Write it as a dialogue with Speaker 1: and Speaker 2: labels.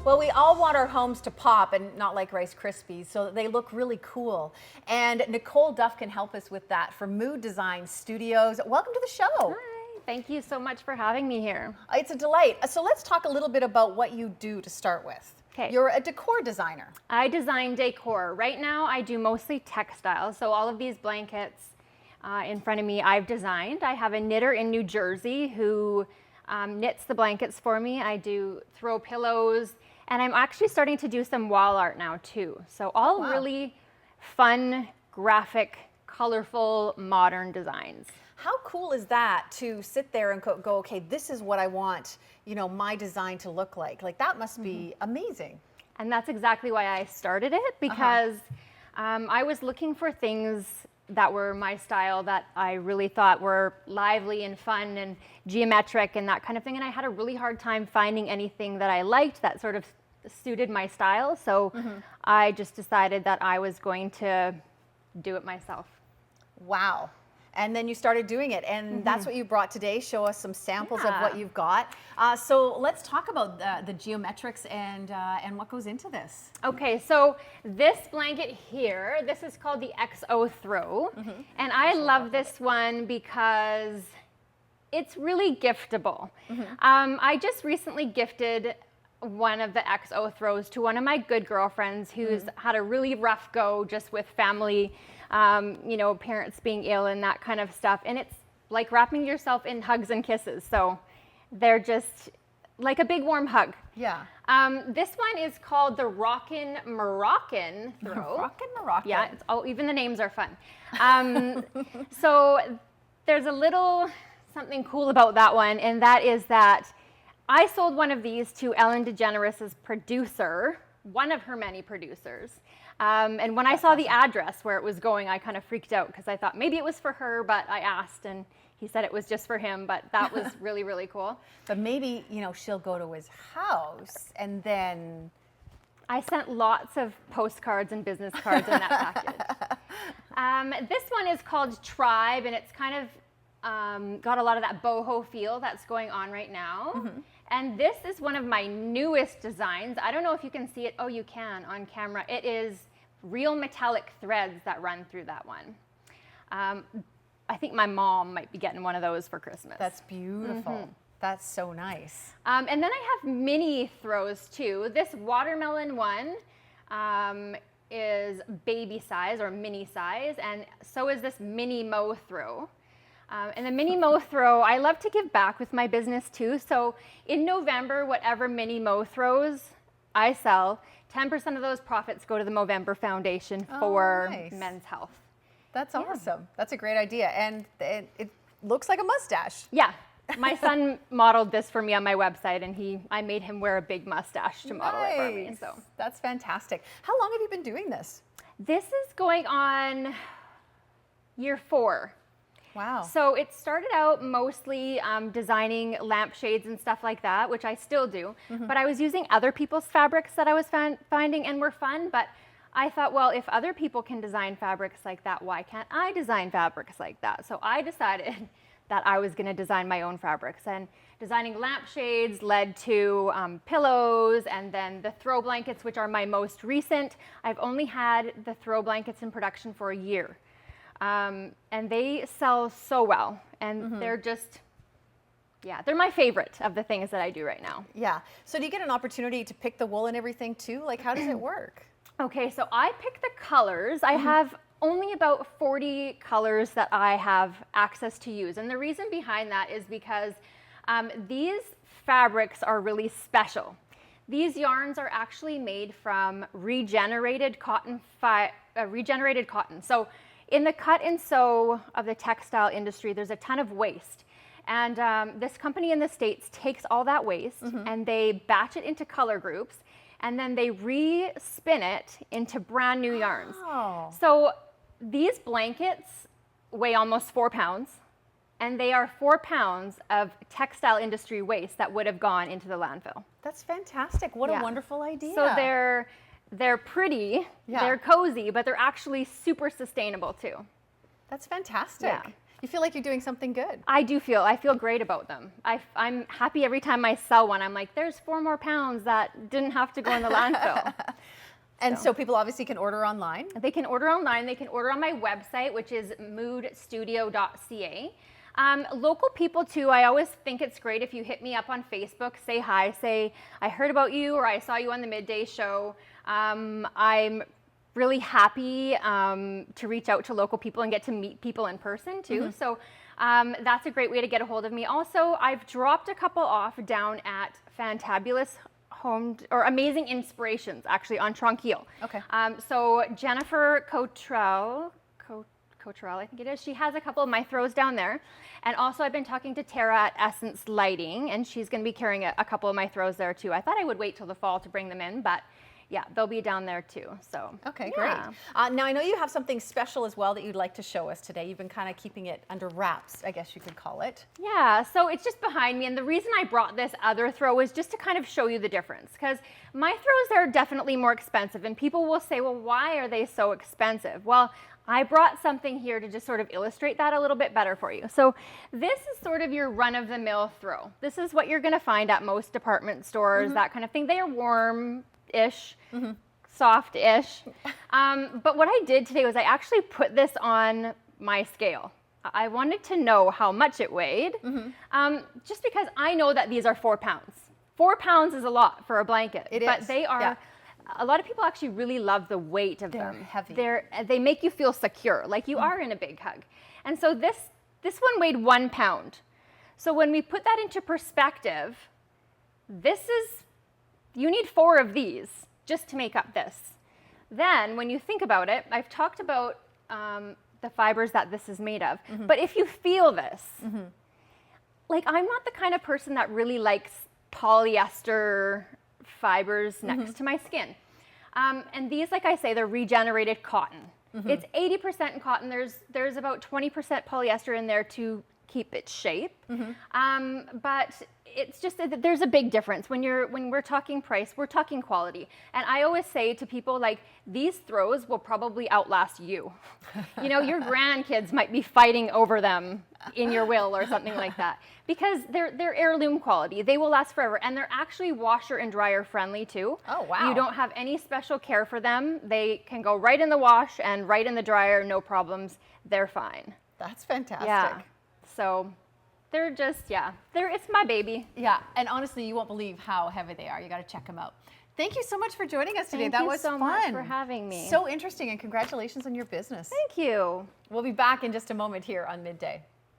Speaker 1: Well, we all want our homes to pop and not like Rice Krispies, so that they look really cool. And Nicole Duff can help us with that from Mood Design Studios. Welcome to the show.
Speaker 2: Hi, thank you so much for having me here.
Speaker 1: It's a delight. So let's talk a little bit about what you do to start with.
Speaker 2: Okay.
Speaker 1: You're a decor designer.
Speaker 2: I design decor. Right now I do mostly textiles, so all of these blankets in front of me I've designed. I have a knitter in New Jersey who knits the blankets for me. I do throw pillows, and I'm actually starting to do some wall art now too. So all really fun, graphic, colorful, modern designs.
Speaker 1: How cool is that to sit there and go, okay, this is what I want, my design to look like. Like that must be amazing.
Speaker 2: And that's exactly why I started it, because I was looking for things that were my style that I really thought were lively and fun and geometric and that kind of thing. And I had a really hard time finding anything that I liked that sort of suited my style. So I just decided that I was going to do it myself.
Speaker 1: Wow. And then you started doing it, and that's what you brought today. Show us some samples of what you've got. So let's talk about the geometrics and what goes into this.
Speaker 2: Okay, so this blanket here, this is called the XO Throw, and I love this one because it's really giftable. I just recently gifted one of the XO Throws to one of my good girlfriends who's had a really rough go just with family, parents being ill and that kind of stuff. And it's like wrapping yourself in hugs and kisses. So they're just like a big warm hug.
Speaker 1: Yeah.
Speaker 2: This one is called the Rockin' Moroccan Throw.
Speaker 1: Rockin' Moroccan.
Speaker 2: Yeah, even the names are fun. So there's a little something cool about that one, and that is that I sold one of these to Ellen DeGeneres' producer, one of her many producers. And when I saw the address where it was going, I kind of freaked out because I thought maybe it was for her, but I asked and he said it was just for him, but that was really, really cool.
Speaker 1: But maybe, she'll go to his house and then...
Speaker 2: I sent lots of postcards and business cards in that package. This one is called Tribe, and it's kind of got a lot of that boho feel that's going on right now. And this is one of my newest designs. I don't know if you can see it. Oh, you can on camera. It is real metallic threads that run through that one. I think my mom might be getting one of those for Christmas.
Speaker 1: That's beautiful. That's so nice.
Speaker 2: And then I have mini throws too. This watermelon one is baby size or mini size, and so is this mini Mo throw. And the mini Mo throw, I love to give back with my business too. So in November, whatever mini Mo throws I sell, 10% of those profits go to the Movember Foundation for men's health.
Speaker 1: That's awesome. That's a great idea. And it looks like a mustache.
Speaker 2: Yeah. My son modeled this for me on my website, and I made him wear a big mustache to model it for me. So
Speaker 1: that's fantastic. How long have you been doing this?
Speaker 2: This is going on year 4.
Speaker 1: Wow.
Speaker 2: So it started out mostly designing lampshades and stuff like that, which I still do. But I was using other people's fabrics that I was finding and were fun. But I thought, well, if other people can design fabrics like that, why can't I design fabrics like that? So I decided that I was going to design my own fabrics. And designing lampshades led to pillows, and then the throw blankets, which are my most recent. I've only had the throw blankets in production for a year. And they sell so well, and they're just, they're my favorite of the things that I do right now.
Speaker 1: Yeah. So do you get an opportunity to pick the wool and everything too? Like, how does it work?
Speaker 2: Okay, so I pick the colors. I have only about 40 colors that I have access to use. And the reason behind that is because these fabrics are really special. These yarns are actually made from regenerated cotton. So in the cut and sew of the textile industry, there's a ton of waste. And this company in the States takes all that waste and they batch it into color groups, and then they re-spin it into brand new yarns. So these blankets weigh almost 4 pounds, and they are 4 pounds of textile industry waste that would have gone into the landfill.
Speaker 1: That's fantastic. What a wonderful idea.
Speaker 2: So they're pretty, they're cozy, but they're actually super sustainable too.
Speaker 1: That's fantastic. You feel like you're doing something good.
Speaker 2: I feel great about them. I'm happy every time I sell one. I'm like, there's 4 more pounds that didn't have to go in the landfill.
Speaker 1: And so people obviously can order online.
Speaker 2: They can order online. They can order on my website, which is moodstudio.ca. Local people too, I always think it's great if you hit me up on Facebook, say hi, say I heard about you or I saw you on the Midday show. I'm really happy to reach out to local people and get to meet people in person too. So that's a great way to get a hold of me. Also, I've dropped a couple off down at Fantabulous Amazing Inspirations, actually on Tronquil.
Speaker 1: Okay.
Speaker 2: So Jennifer Cottrell, I think it is. She has a couple of my throws down there. And also I've been talking to Tara at Essence Lighting, and she's going to be carrying a couple of my throws there too. I thought I would wait till the fall to bring them in, but yeah, they'll be down there too. So
Speaker 1: okay,
Speaker 2: yeah.
Speaker 1: Great. Now I know you have something special as well that you'd like to show us today. You've been kind of keeping it under wraps, I guess you could call it.
Speaker 2: Yeah, so it's just behind me, and the reason I brought this other throw is just to kind of show you the difference, because my throws are definitely more expensive, and people will say, well, why are they so expensive? Well, I brought something here to just sort of illustrate that a little bit better for you. So this is sort of your run-of-the-mill throw. This is what you're going to find at most department stores, that kind of thing. They are warm-ish, soft-ish. But what I did today was I actually put this on my scale. I wanted to know how much it weighed, just because I know that these are 4 pounds. 4 pounds is a lot for a blanket.
Speaker 1: It is.
Speaker 2: But they are... Yeah. A lot of people actually really love the weight of them.
Speaker 1: Heavy.
Speaker 2: They make you feel secure, like you are in a big hug. And so this one weighed 1 pound. So when we put that into perspective, you need 4 of these just to make up this. Then when you think about it, I've talked about the fibers that this is made of. But if you feel this, like I'm not the kind of person that really likes polyester fibers next to my skin. And these, like I say, they're regenerated cotton. It's 80% cotton. There's about 20% polyester in there to keep its shape. But it's just that there's a big difference. When we're talking price, we're talking quality. And I always say to people, like, these throws will probably outlast you. You know, your grandkids might be fighting over them in your will or something like that, because they're heirloom quality. They will last forever, and they're actually washer and dryer friendly too.
Speaker 1: Oh, wow.
Speaker 2: You don't have any special care for them. They can go right in the wash and right in the dryer, no problems. They're fine.
Speaker 1: That's fantastic.
Speaker 2: Yeah. So they're just, it's my baby.
Speaker 1: Yeah, and honestly, you won't believe how heavy they are. You got to check them out. Thank you so much for joining us today.
Speaker 2: Thank
Speaker 1: was
Speaker 2: you so
Speaker 1: fun.
Speaker 2: much for having me.
Speaker 1: So interesting, and congratulations on your business.
Speaker 2: Thank you.
Speaker 1: We'll be back in just a moment here on Midday.